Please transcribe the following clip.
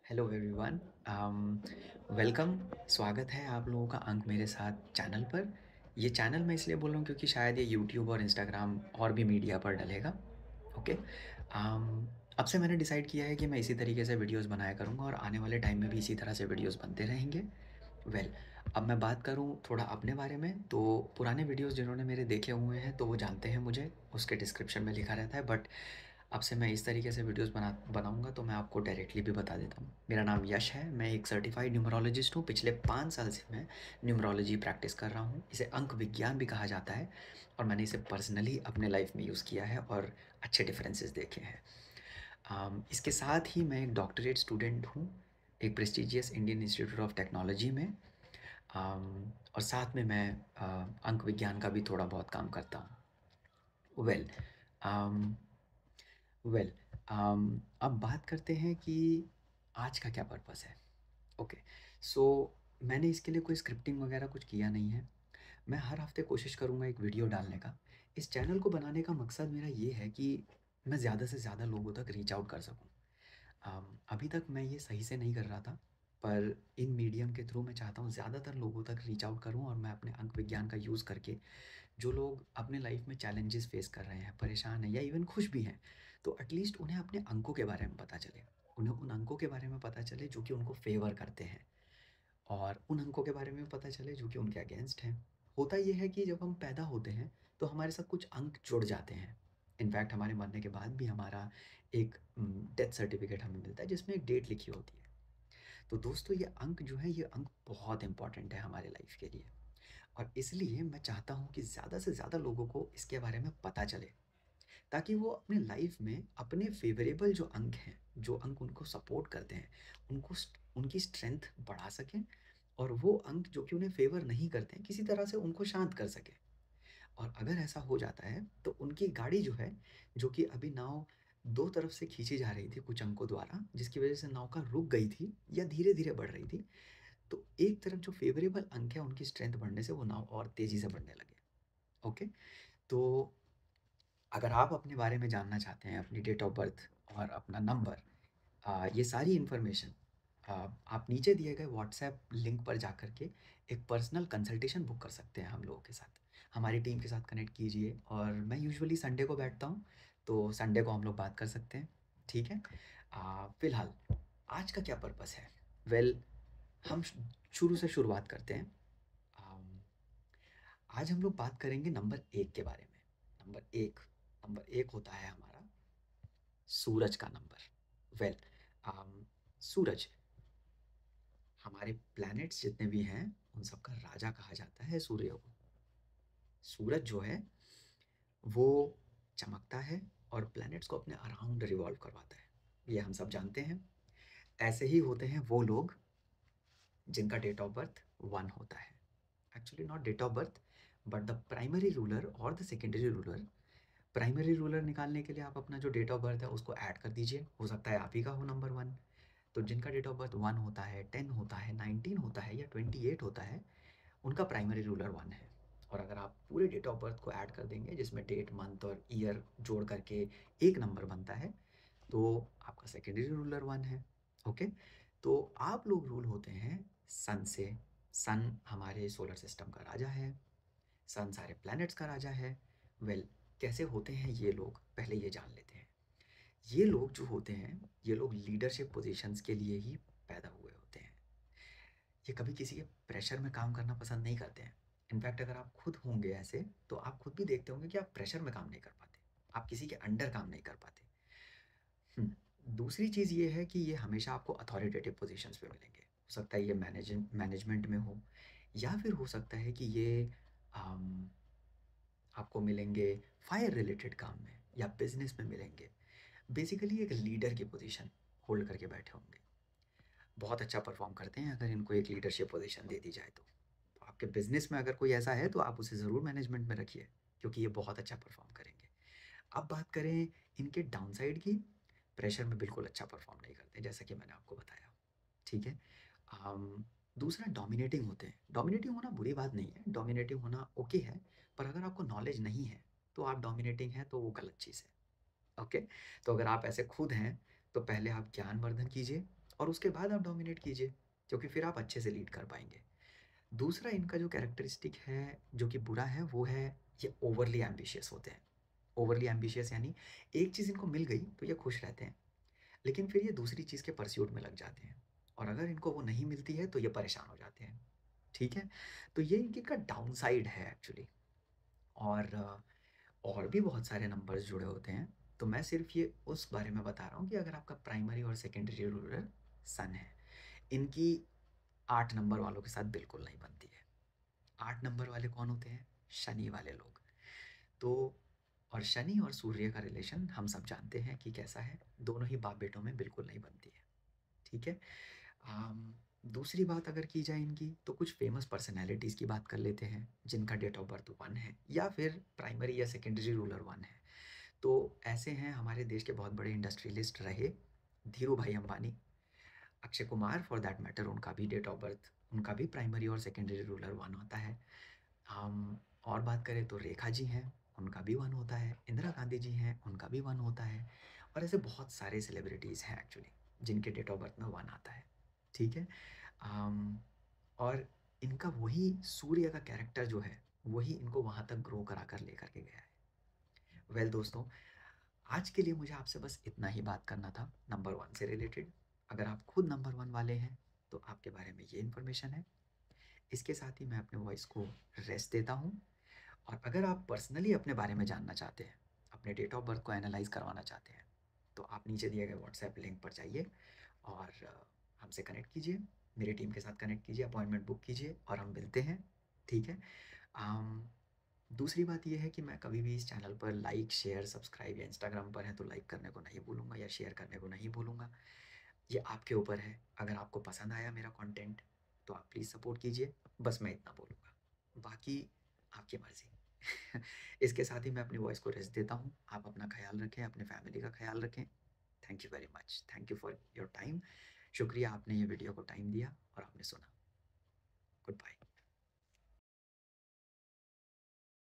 Hello everyone. Welcome. स्वागत है आप लोगों का अंक मेरे साथ चैनल पर। ये चैनल मैं इसलिए बोल रहा हूँ क्योंकि शायद ये यूट्यूब और इंस्टाग्राम और भी मीडिया पर डलेगा। ओके। अब से मैंने डिसाइड किया है कि मैं इसी तरीके से वीडियोस बनाया करूँगा और आने वाले टाइम में भी इसी तरह से वीडियोस बनते रहेंगे। वेल, अब मैं बात करूँ थोड़ा अपने बारे में, तो पुराने वीडियोस जिन्होंने मेरे देखे हुए हैं तो वो जानते हैं मुझे, उसके डिस्क्रिप्शन में लिखा रहता है। बट अब से मैं इस तरीके से वीडियोस बनाऊंगा तो मैं आपको डायरेक्टली भी बता देता हूँ। मेरा नाम यश है, मैं एक सर्टिफाइड न्यूमरोलॉजिस्ट हूँ। पिछले 5 साल से मैं न्यूमरोलॉजी प्रैक्टिस कर रहा हूँ। इसे अंक विज्ञान भी कहा जाता है और मैंने इसे पर्सनली अपने लाइफ में यूज़ किया है और अच्छे डिफरेंसेस देखे हैं। इसके साथ ही मैं एक डॉक्टरेट स्टूडेंट हूँ एक prestigious Indian institute of technology में। और साथ में मैं अंक विज्ञान का भी थोड़ा बहुत काम करता हूँ। वेल, अब बात करते हैं कि आज का क्या पर्पस है। ओके। सो मैंने इसके लिए कोई स्क्रिप्टिंग वगैरह कुछ किया नहीं है। मैं हर हफ्ते कोशिश करूँगा एक वीडियो डालने का। इस चैनल को बनाने का मकसद मेरा ये है कि मैं ज़्यादा से ज़्यादा लोगों तक रीच आउट कर सकूँ। अभी तक मैं ये सही से नहीं कर रहा था, पर इन मीडियम के थ्रू मैं चाहता हूँ ज़्यादातर लोगों तक रीच आउट करूँ और मैं अपने अंक विज्ञान का यूज़ करके जो लोग अपने लाइफ में चैलेंजेस फेस कर रहे हैं, परेशान हैं या इवन खुश भी हैं, तो एटलीस्ट उन्हें अपने अंकों के बारे में पता चले। उन्हें उन अंकों के बारे में पता चले जो कि उनको फ़ेवर करते हैं और उन अंकों के बारे में पता चले जो कि उनके अगेंस्ट हैं। होता ये है कि जब हम पैदा होते हैं, तो हमारे साथ कुछ अंक जुड़ जाते हैं। इनफैक्ट हमारे मरने के बाद भी हमारा एक डेथ सर्टिफ़िकेट हमें मिलता है जिसमें एक डेट लिखी होती है। तो दोस्तों ये अंक जो है, ये अंक बहुत इम्पोर्टेंट है हमारे लाइफ के लिए। और इसलिए मैं चाहता हूँ कि ज़्यादा से ज़्यादा लोगों को इसके बारे में पता चले, ताकि वो अपने लाइफ में अपने फ़ेवरेबल जो अंक हैं, जो अंक उनको सपोर्ट करते हैं, उनकी स्ट्रेंथ बढ़ा सकें और वो अंक जो कि उन्हें फ़ेवर नहीं करते हैं, किसी तरह से उनको शांत कर सकें। और अगर ऐसा हो जाता है, तो उनकी गाड़ी जो है, जो कि अभी नाव 2 तरफ से खींची जा रही थी कुछ अंकों द्वारा, जिसकी वज़ह से नाव का रुक गई थी या धीरे-धीरे बढ़ रही थी, तो एक तरफ जो फ़ेवरेबल अंक है, उनकी स्ट्रेंथ बढ़ने से वो नाव और तेज़ी से बढ़ने लगे। ओके? तो अगर आप अपने बारे में जानना चाहते हैं, अपनी डेट ऑफ बर्थ और अपना नंबर, ये सारी इन्फॉर्मेशन आप नीचे दिए गए व्हाट्सएप लिंक पर जाकर के एक पर्सनल कंसल्टेशन बुक कर सकते हैं हम लोगों के साथ। हमारी टीम के साथ कनेक्ट कीजिए और मैं यूजुअली संडे को बैठता हूँ, तो संडे को हम लोग बात कर सकते हैं, ठीक है? फ़िलहाल आज का क्या पर्पस है? वेल, हम शुरू से शुरुआत करते हैं। अम, आज हम लोग बात करेंगे नंबर 1 के बारे में। नंबर 1 नंबर 1 होता है हमारा सूरज का नंबर। वेल, सूरज हमारे प्लैनेट्स जितने भी हैं, उन सब का राजा कहा जाता है सूर्य को। सूरज जो है, वो चमकता है और प्लैनेट्स को अपने अराउंड रिवॉल्व करवाता है। ये हम सब जानते हैं। ऐसे ही होते हैं वो लोग जिनका डेट ऑफ बर्थ 1 होता है। Actually not date of birth, but the primary ruler और the secondary ruler. Primary ruler निकालने के लिए आप अपना जो डेट ऑफ बर्थ है उसको ऐड कर दीजिए, हो सकता है आप ही का हो नंबर 1। तो जिनका डेट ऑफ बर्थ 1 होता है, 10 होता है, 19 होता है या 28 होता है, उनका प्राइमरी रूलर 1 है। और अगर आप पूरे डेट ऑफ बर्थ को ऐड कर देंगे, जिसमें डेट, मंथ और ईयर जोड़ करके एक नंबर बनता है, तो आपका सेकेंडरी रूलर 1 है। ओके? तो आप लोग रूल होते हैं सन से। सन हमारे सोलर सिस्टम का राजा है, सन सारे प्लैनेट्स का राजा है। वेल, कैसे होते हैं ये लोग, पहले ये जान लेते हैं। ये लोग जो होते हैं, ये लोग लीडरशिप पोजीशंस के लिए ही पैदा हुए होते हैं। ये कभी किसी के प्रेशर में काम करना पसंद नहीं करते हैं। इनफैक्ट अगर आप खुद होंगे ऐसे, तो आप खुद भी देखते होंगे कि आप प्रेशर में काम नहीं कर पाते। आप किसी के अंडर काम नहीं कर पाते। दूसरी चीज़ ये है कि ये हमेशा आपको अथॉरिटेटिव पोजीशंस पे मिलेंगे। हो सकता है ये मैनेजमेंट में हो, या फिर हो सकता है कि ये अम, आपको मिलेंगे फायर रिलेटेड काम में या बिज़नेस में मिलेंगे। बेसिकली एक लीडर की पोजीशन होल्ड करके बैठे होंगे। बहुत अच्छा परफ़ॉर्म करते हैं अगर इनको एक लीडरशिप पोजीशन दे दी जाए तो। तो आपके बिज़नेस में अगर कोई ऐसा है तो आप उसे ज़रूर मैनेजमेंट में रखिए, क्योंकि ये बहुत अच्छा परफ़ॉर्म करेंगे। अब बात करें इनके डाउनसाइड की, प्रेशर में बिल्कुल अच्छा परफ़ॉर्म नहीं करते जैसा कि मैंने आपको बताया, ठीक है? अम, दूसरा डोमिनेटिंग होते हैं। डोमिनेटिंग होना बुरी बात नहीं है, डोमिनेटिंग होना ओके है, पर अगर आपको नॉलेज नहीं है, तो आप डोमिनेटिंग हैं तो वो गलत चीज़ है। ओके? तो अगर आप ऐसे खुद हैं, तो पहले आप ज्ञानवर्धन कीजिए और उसके बाद आप डोमिनेट कीजिए, क्योंकि फिर आप अच्छे से लीड कर पाएँगे। दूसरा इनका जो कैरेक्टरिस्टिक है, जो कि बुरा है, वो है ये ओवरली एम्बिशियस होते हैं। ओवरली एम्बिशियस यानी एक चीज़ इनको मिल गई तो ये खुश रहते हैं, लेकिन फिर ये दूसरी चीज़ के परस्यूट में लग जाते हैं और अगर इनको वो नहीं मिलती है तो ये परेशान हो जाते हैं, ठीक है? तो ये इनका डाउनसाइड है एक्चुअली। और और भी बहुत सारे नंबर्स जुड़े होते हैं, तो मैं सिर्फ़ ये उस बारे में बता रहा हूँ कि अगर आपका प्राइमरी और सेकेंडरी रूलर सन है, इनकी 8 नंबर वालों के साथ बिल्कुल नहीं बनती है। 8 नंबर वाले कौन होते हैं? शनि वाले लोग। तो और शनि और सूर्य का रिलेशन हम सब जानते हैं कि कैसा है, दोनों ही बाप-बेटों में बिल्कुल नहीं बनती है, ठीक है? दूसरी बात अगर की जाए इनकी, तो कुछ फ़ेमस पर्सनैलिटीज़ की बात कर लेते हैं, जिनका डेट ऑफ बर्थ 1 है या फिर प्राइमरी या सेकेंडरी रूलर 1 है। तो ऐसे हैं हमारे देश के बहुत बड़े इंडस्ट्रियलिस्ट रहे, धीरू भाई Ambani, Akshay Kumar for that matter उनका भी डेट ऑफ बर्थ उनका भी प्राइमरी और सेकेंडरी रूलर 1 होता है। हम और बात करें तो रेखा जी हैं, उनका भी 1 होता है, इंदिरा गांधी जी हैं, उनका भी 1 होता है और ऐसे बहुत सारे सेलिब्रिटीज़ हैं एक्चुअली, जिनके डेट ऑफ बर्थ में 1 आता है, ठीक है? अम, और इनका वही सूर्य का कैरेक्टर जो है, वही इनको वहाँ तक ग्रो करा कर लेकर के गया है। वेल दोस्तों, आज के लिए मुझे आपसे बस इतना ही बात करना था नंबर 1 से रिलेटेड। अगर आप खुद नंबर 1 वाले हैं, तो आपके बारे में ये इन्फॉर्मेशन है। इसके साथ ही मैं अपने वॉइस को रेस्ट देता हूँ और अगर आप पर्सनली अपने बारे में जानना चाहते हैं, अपने डेट ऑफ बर्थ को एनालाइज़ करवाना चाहते हैं, तो आप नीचे दिए गए व्हाट्सएप लिंक पर जाइए और हमसे कनेक्ट कीजिए, मेरी टीम के साथ कनेक्ट कीजिए, अपॉइंटमेंट बुक कीजिए और हम मिलते हैं, ठीक है? अम, दूसरी बात ये है कि मैं कभी भी इस चैनल पर लाइक, शेयर, सब्सक्राइब या इंस्टाग्राम पर हैं तो लाइक करने को नहीं भूलूँगा या शेयर करने को नहीं भूलूँगा। ये आपके ऊपर है, अगर आपको पसंद आया मेरा कंटेंट तो आप प्लीज़ सपोर्ट कीजिए, बस मैं इतना बोलूँगा। बाकी आपकी मर्ज़ी। इसके साथ ही मैं अपनी वॉइस को रेस्ट देता हूँ। आप अपना ख़्याल रखें, अपने फैमिली का ख़्याल रखें। Thank you very much. Thank you for your time. शुक्रिया आपने ये वीडियो को टाइम दिया।